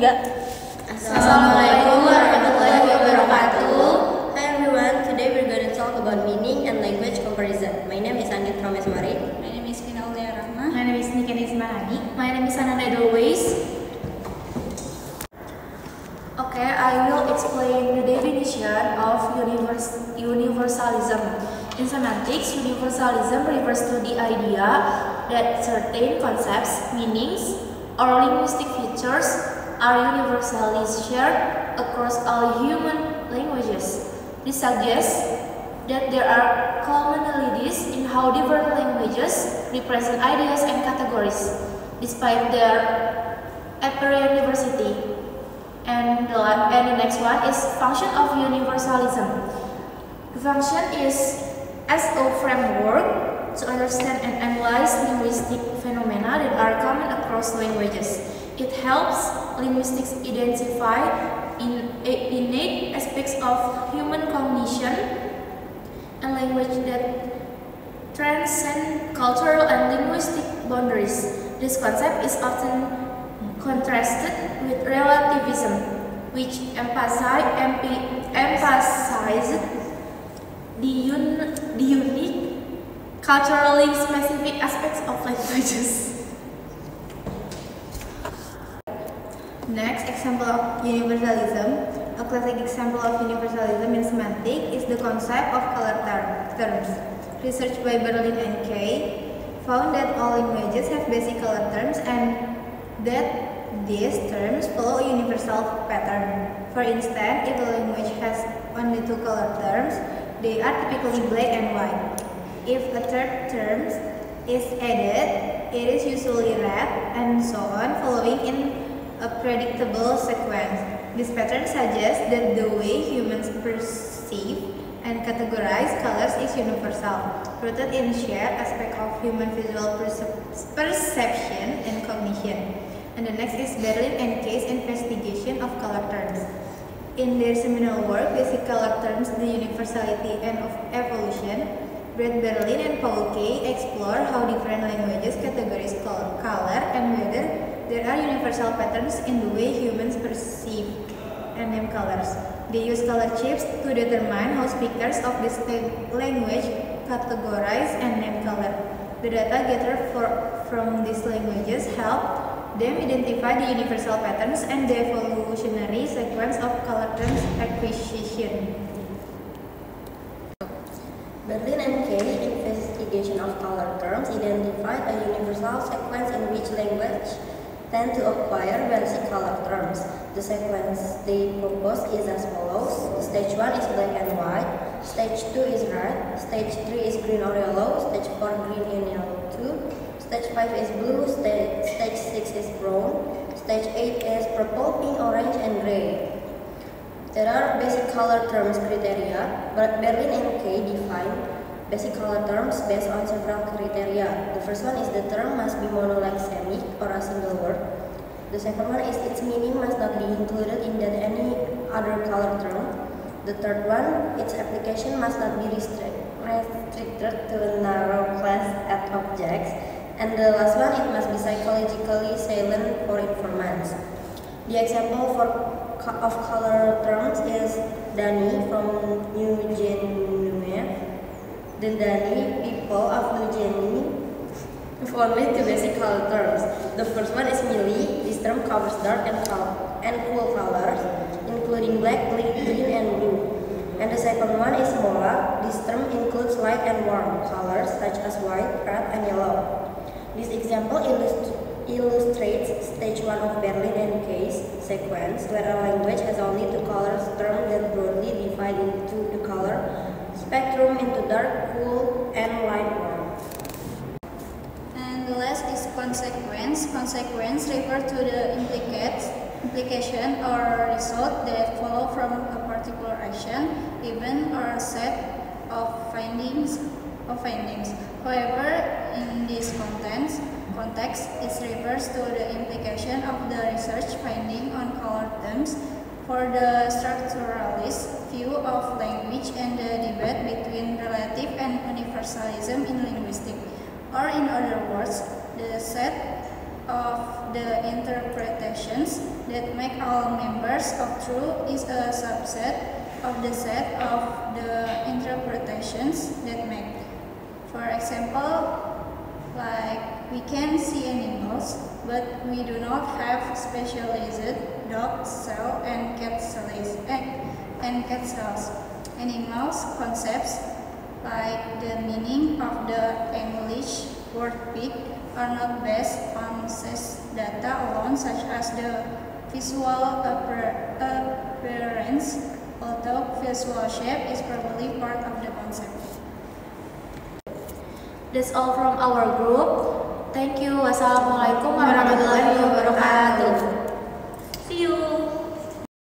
Assalamualaikum warahmatullahi wabarakatuh. Hi everyone, today we're going to talk about meaning and language comparison. My name is Anit Rameswari. My name is Fina Aulia Rahma. My name is Nikita Ismarani. My name is Ananda Doways. Okay, I will explain the definition of universalism. In semantics, universalism refers to the idea that certain concepts, meanings, or linguistic features are universally shared across all human languages. This suggests that there are commonalities in how different languages represent ideas and categories, despite their apparent diversity. And the next one is function of universalism. The function is as a framework to understand and analyze linguistic phenomena that are common across languages. It helps linguistics identify innate aspects of human cognition and language that transcend cultural and linguistic boundaries. This concept is often contrasted with relativism, which emphasizes the unique, culturally specific aspects of languages. Next example of universalism. A classic example of universalism in semantics is the concept of color terms. Research by Berlin and Kay found that all languages have basic color terms and that these terms follow a universal pattern. For instance, if a language has only two color terms, they are typically black and white. If a third term is added, it is usually red, and so on, following in a predictable sequence. This pattern suggests that the way humans perceive and categorize colors is universal, rooted in shared aspect of human visual perception and cognition. And the next is Berlin and Kay's investigation of color terms. In their seminal work, Basic Color Terms, the Universality and of Evolution, Brett Berlin and Paul Kay explore how different languages categorize color and whether there are universal patterns in the way humans perceive and name colors. They use color chips to determine how speakers of this language categorize and name color. The data gathered from these languages help them identify the universal patterns and the evolutionary sequence of color terms acquisition. Berlin and Kay investigation of color terms identified a universal sequence in which language tend to acquire basic color terms. The sequence they propose is as follows. Stage 1 is black and white, stage 2 is red, stage 3 is green or yellow, stage 4 green and yellow too, stage 5 is blue, stage 6 is brown, stage 8 is purple, pink, orange, and gray. There are basic color terms criteria, but Berlin and Kay define basic color terms based on several criteria. The first one is the term must be monolexemic or a single word. The second one is its meaning must not be included in any other color term. The third one, its application must not be restricted to a narrow class of objects. And the last one, it must be psychologically salient for informants. The example of color terms is Dani from New Guinea. The Dani people of New Guinea have only two basic color terms. The first one is Mili. This term covers dark and cool colors, including black, green, and blue. And the second one is Mola. This term includes light and warm colors such as white, red, and yellow. This example illustrates stage 1 of Berlin and Kay's sequence, where a language has only two color terms that broadly divide into the color spectrum into dark, cool, and light warm. And the last is consequence. Consequence refers to the implication or result that follow from a particular action, event, or set of findings. However, in this context, it refers to the implication of the research finding on color terms for the structuralist view of language and the debate between relative and universalism in linguistics. Or in other words, the set of the interpretations that make all members of truth is a subset of the set of the interpretations that make. For example, like we can see animals, but we do not have specialized dog cell and cat cells. Animals concepts like the meaning of the English word pig are not based on such data alone, such as the visual appearance, although visual shape is probably part of the concept. That's all from our group. Thank you. Wassalamualaikum warahmatullahi wabarakatuh.